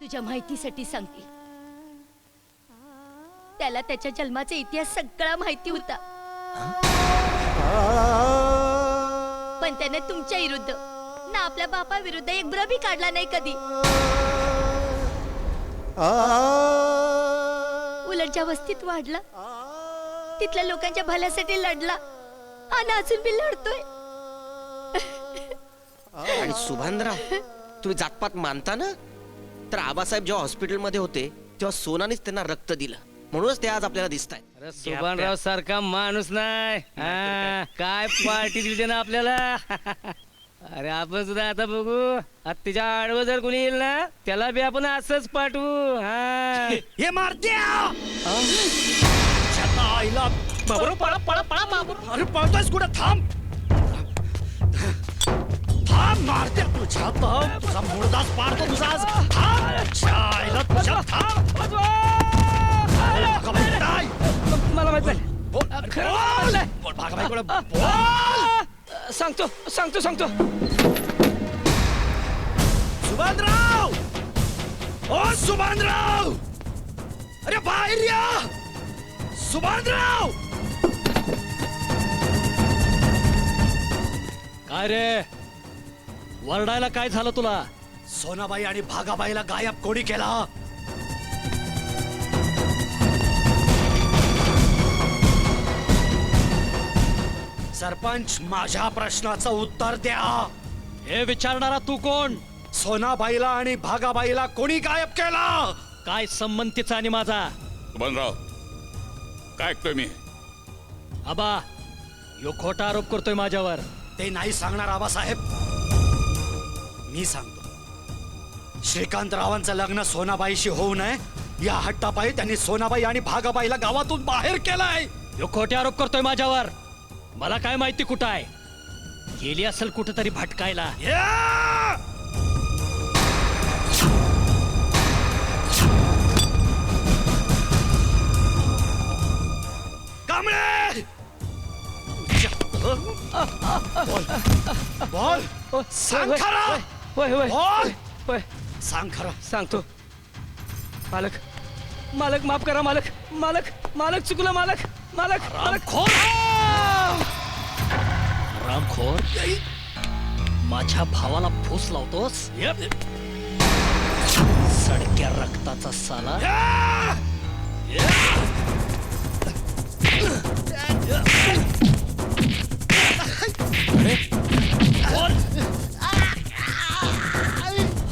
तुझ्या माहितीसाठी सांगते, त्याला त्याच्या जन्माचा इतिहास सगळा माहिती होता, पण त्याने तुमच्या विरुद्ध ना आपल्या बापा विरुद्ध एक ब्रबी काढला नाही कधी. उलट ज्या वस्तीत वाढला तिथल्या लोकांच्या भल्यासाठी लढला आणि अजून बी लढतोय. आणि सुभानराव, तुम्ही जातपात मानता ना? तर आबासाहेब जेव्हा हॉस्पिटलमध्ये होते तेव्हा सोनानेच त्यांना रक्त दिलं, म्हणूनच ते आज आपल्याला दिसत आहेत. सुभानराव सारखा माणूस नाही. काय पार्टी दिली ना आपल्याला. अरे आपण सुद्धा आता बघू, तिच्या आडवं जर कोणी येईल ना त्याला बी आपण असंच पाठवू. हे मारत्या बाबरो, पळा पळा पळा बाबरो. अरे पळतोयस कुठं? थांब थांब, मारत्या तुझ्या तर तुझा मुळदास पाडतो तुझा आज. थांब शायला तुझ्या, थांब. भागाबाई कुठं आहे? मला माहित नाही. बोल भागाबाई कुठं? बोल. सांगतो सांगतो सांगतो. सुभानराव, ओ सुभानराव, अरे बाहेर या सुभानराव. काय रे, वरडायला काय झालं तुला? सोनाबाई आणि भागाबाईला गायब कोणी केला? सरपंच, माझ्या प्रश्नाचं उत्तर द्या. हे विचारणारा तू कोण? सोनाबाईला आणि भागाबाईला कोणी गायब केला? काय संबंध तिचा आणि माझा? सुभानराव, काय ऐकतोय मी? आबा, यो खोटा आरोप करतोय माझ्यावर. ते नाही सांगणार आबासाहेब, मी सांगतो. श्रीकांतरावांचं लग्न सोनाबाईशी होऊ नये या हट्टापायी त्यांनी सोनाबाई आणि भागाबाईला गावातून बाहेर केलाय. यो खोटे आरोप करतोय माझ्यावर. मला काय माहिती कुठं आहे? गेली असेल कुठंतरी भटकायला. या! कांबळे! बोल बोल, सांग खरं. होय होय बोल, होय, सांग खरं. सांगतो. मालक, मालक माफ करा मालक. मालक, मालक चुकलं मालक. मालक, मालक. रामखोर, माझ्या भावाला फूस लावतोस? सडक्या रक्ताचा साला.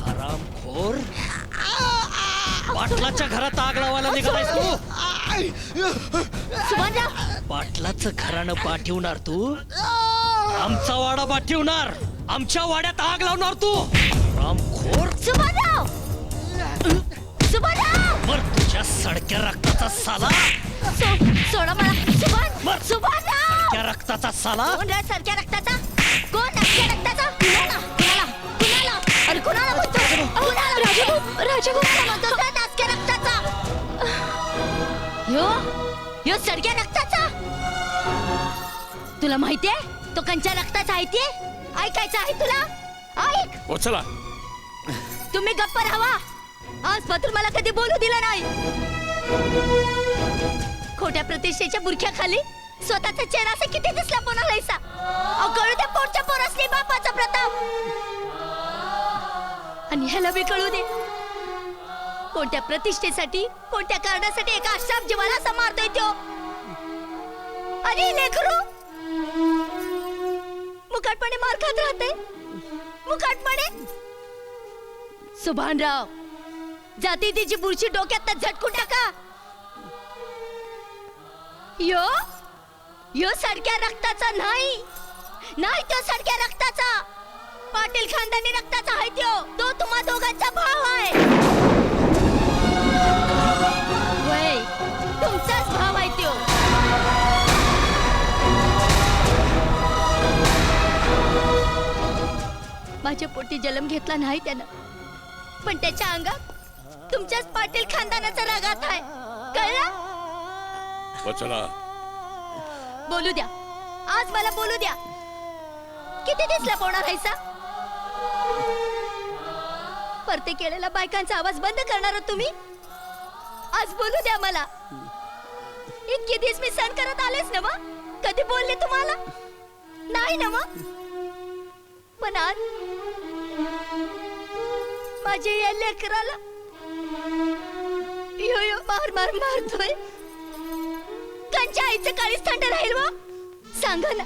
हरामखोर, पाटलाच्या घरात आग लावायला निघालायस तू? सुभानराव, पाटलाचं घरानं पाठवणार तू? आमचा वाडा पाठवणार? आमच्या वाड्यात आग लावणार तू? रामखोर, सुभानराव, सुभानराव, मर तुझ्या सडक्या रक्ताचा साला. सोडा मला. सुभान, सुभानराव, त्या रक्ताचा साला. कोण रे सारख्या रक्ताचा? कोण नाटक्या रक्ताचा? कुणाला कुणाला कुणाला अरे कुणाला म्हणतो? कुणाला? राजाभाऊ, राजाभाऊ म्हणतो ना नाटक्या रक्ताचा. यो यो सडक्या रक्ताचा. तुला माहितीये तो कंच्या रक्ताचा आहे ते? ऐकायचं आहे तुला? ऐक. हो चला. तुम्ही गप्प राहावा. आजपासून मला कधी बोलू दिलं नाही. खोट्या प्रतिष्ठेच्या बुरख्याखाली स्वतःचा चेहरा असा किती दिसला कोणालायसा? कळू दे पोटच्या पोरासनी बापाचा प्रताप. आणि ह्याला बी कळू दे कोणत्या प्रतिष्ठेसाठी, कोणत्या कारणासाठी एका अश्राफ जीवाला असा मारतोय तो. आणि लेकरू मुकाटपणे मार खात राहते. मुकाटपणे. सुभानराव, जाती तिची बुरशी डोक्यात झटकून टाका. यो यो सडक्या रक्ताचा नाही, नाही तो सडक्या रक्ताचा. पाटील खानदानी रक्ताचा आहे तो तुम्हा दोघांचा भाव आहे. वय तुमचाच भाव आहे तो. माझ्या पोटी जन्म घेतला नाही त्यानं, पण त्याच्या अंगात तुमच्याच पाटील खानदानाचा रागात आहे. कळलं? हो चला. बोलू द्या, आज मला बोलू द्या. किती दिसला पोणार हैसा? मरते केलेल्या बायकांचा आवाज बंद करणार आहात तुम्ही? आज बोलू द्या मला. इतके दिवस मी सहन करत आलेच ना मग. कधी बोलले तुम्हाला नाही ना मग. पण आज माझ्या या लेकराला यो यो मार मार मारतोय. त्यांच्या आईचं काळीच थंड राहील व सांगा ना,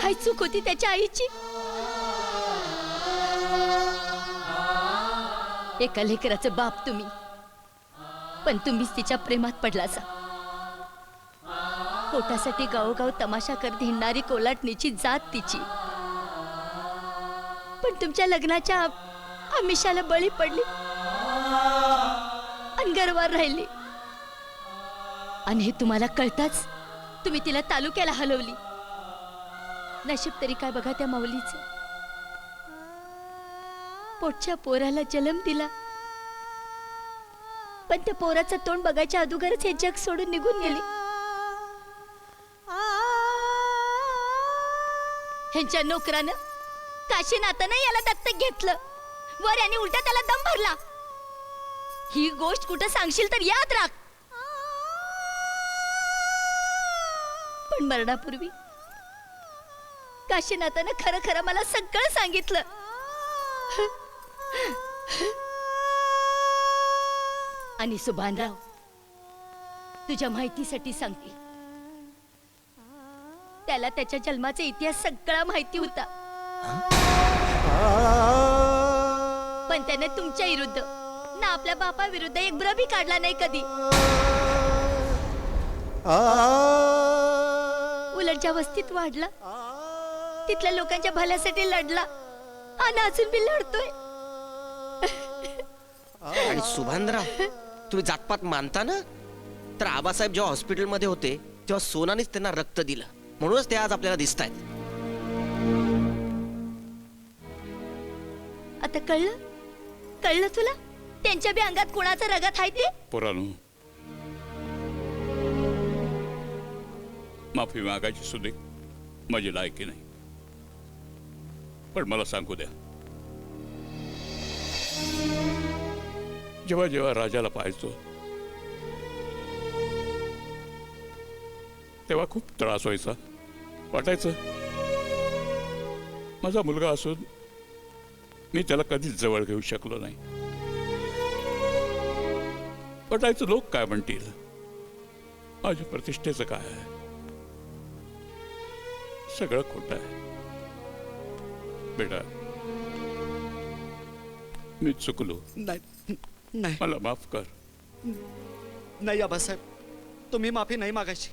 काय चूक होती त्याच्या आईची? एका लेकराचं बाप तुम्ही, पण तुम्हीच तिच्या प्रेमात पडलासा. पोटासाठी गावोगाव तमाशा करत हिंडणारी कोलाटणीची जात तिची, पण तुमच्या लग्नाच्या आमिषाला बळी पडली आणि गर्वावर राहिली. आणि हे तुम्हाला कळताच तुम्ही तिला तालुक्याला हलवली. नशीब तरी काय बघा त्या माऊलीचं. पोटच्या पोराला जन्म दिला, पण त्या पोराचं तोंड बघायच्या अगोदरच हे जग सोडून निघून गेली. ह्यांच्या नोकरानं काशीनाथानं याला दत्तक घेतलं. वर आणि उलटा त्याला दम भरला. ही गोष्ट कुठं सांगशील तर याद राख. पण मरणापूर्वी काशीनाथानं खरं खरं मला सगळं सांगितलं. आणि सुभानराव, तुझ्या माहितीसाठी सांगते, त्याला त्याच्या जन्माचा इतिहास सगळा माहिती होता. पण त्याने तुमच्या विरुद्ध ना आपल्या बापा विरुद्ध एक ब्रबी काढला नाही कधी. उलट ज्या वस्तीत वाढला तिथल्या लोकांच्या भल्यासाठी लढला आणि अजून बी लढतोय. आणि सुभानराव, तुम्ही जातपात मानता ना, तर आबासाहेब जेव्हा हॉस्पिटलमध्ये होते तेव्हा सोनानीच त्यांना रक्त दिलं. म्हणूनच ते आज आपल्याला दिसत आहेत. आता कळलं? कळलं तुला? त्यांच्या बी अंगात कुणाचं रगत आहे ते? पोरांनो, माफी मागायची सुद्धा माझी लायकी नाही. पण मला सांगू द्या, जेव्हा जेव्हा राजाला पाहायचो तेव्हा खूप त्रास व्हायचा. वाटायचं माझा मुलगा असून मी त्याला कधीच जवळ घेऊ शकलो नाही. वाटायचं लोक काय म्हणतील, माझ्या प्रतिष्ठेचं काय आहे. सगळं खोटं आहे. बेटा, मी चुकलो. नाही नाही मला माफ कर. नाही आबासाहेब, तुम्ही माफी नाही मागायची.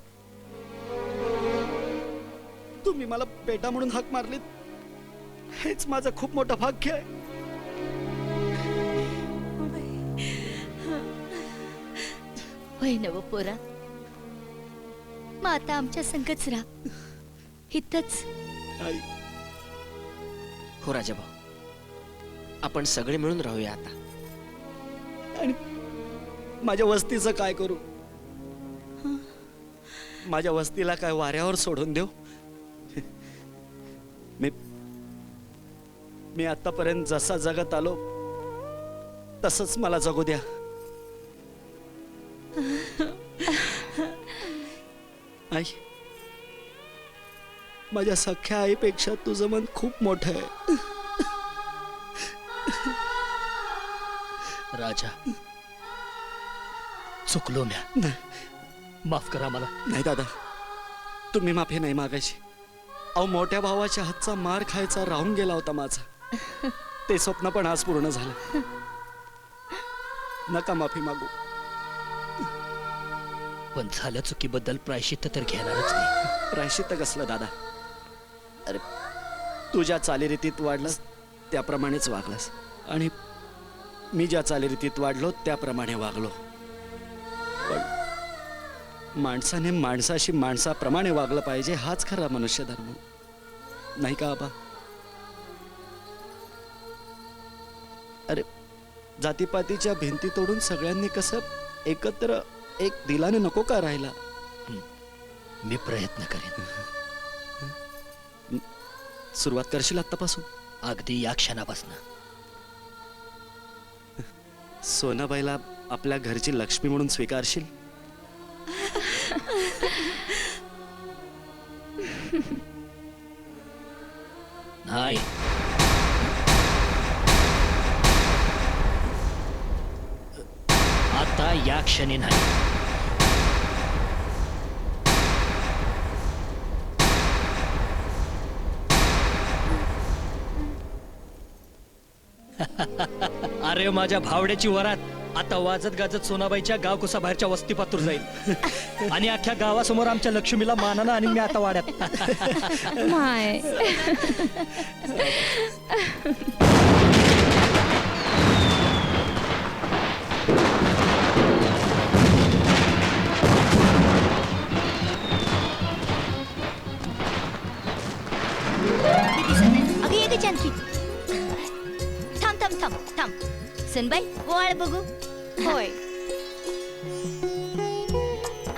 तुम्ही मला बेटा म्हणून हाक मारलीत, हेच माझं खूप मोठं भाग्य आहे. होय नव पोरा, मग आता आमच्या संगच राहा इथंच. आई, हो राजाभाऊ, आपण सगळे मिळून राहूया आता. आणि माझ्या वस्तीचं काय करू? माझ्या वस्तीला काय वाऱ्यावर सोडून देऊ? मी आतापर्यंत जसा जगत आलो तसंच मला जगू द्या. आई, माझ्या सख्या आईपेक्षा तुझं मन खूप मोठं आहे. राजा, चुकलो म्या, माफ करा मला. नाही दादा, तुम्ही माफी नाही मागायची. अहो, मोठ्या भावाच्या हातचा मार खायचा राहून गेला होता माझा. ते स्वप्न पण आज पूर्ण झालं. नका माफी मागू. पण झाल्या चुकीबद्दल प्रायश्चित्त तर घेणारच नाही. प्रायश्चित्त कसलं दादा? अरे, तुझ्या चालीरीतीत वाढलास त्याप्रमाणेच वागलास, आणि मी ज्या चालीरीतीत वाढलो त्याप्रमाणे वागलो. पण माणसाने माणसाशी माणसाप्रमाणे वागलं पाहिजे, हाच खरा मनुष्य धर्म, नाही का आबा? अरे, जातीपातीच्या भिंती तोडून सगळ्यांनी कसं एकत्र एक दिलाने नको का राहिला? मी प्रयत्न करेन. सुरुवात करशील आत्तापासून? अगदी या क्षणापासून. सोनाबाईला आपल्या घरची लक्ष्मी म्हणून स्वीकारशील? नाही. आता या क्षणी नाही. अरे माझ्या भावड्याची वरात आता वाजत गाजत सोनाबाईच्या गावकुसा बाहेरच्या वस्ती पातूर जाईल आणि अख्ख्या गावासमोर आमच्या लक्ष्मीला मानानं आणि मी आता वाड्यात. माय अगं ये ग जानकी. थांब थांब थांब थांब. सुनबाई वाळ बघू. होय.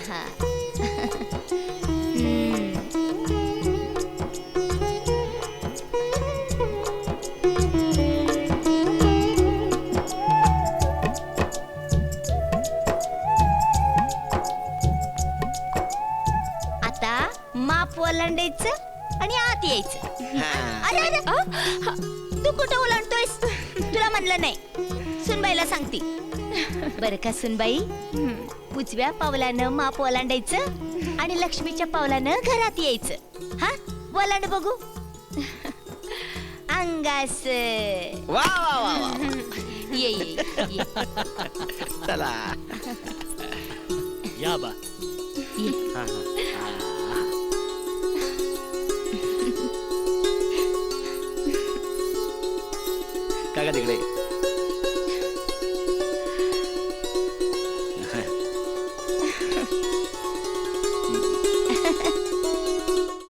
हा. आता माप ओलांडायचं आणि आत यायचं. अरे अरे तू कुठं ओलांडतोयस? तुला म्हणलं नाही. सुनबाईला सांगते बरं का सुनबाई. उजव्या पावलानं माप ओलांडायचं आणि लक्ष्मीच्या पावलानं घरात यायचं. हा ओलांड बघू. अंगास वा वा वा वा. ये ये ये चला. या बा. ये. हा, हा. काका तिकडे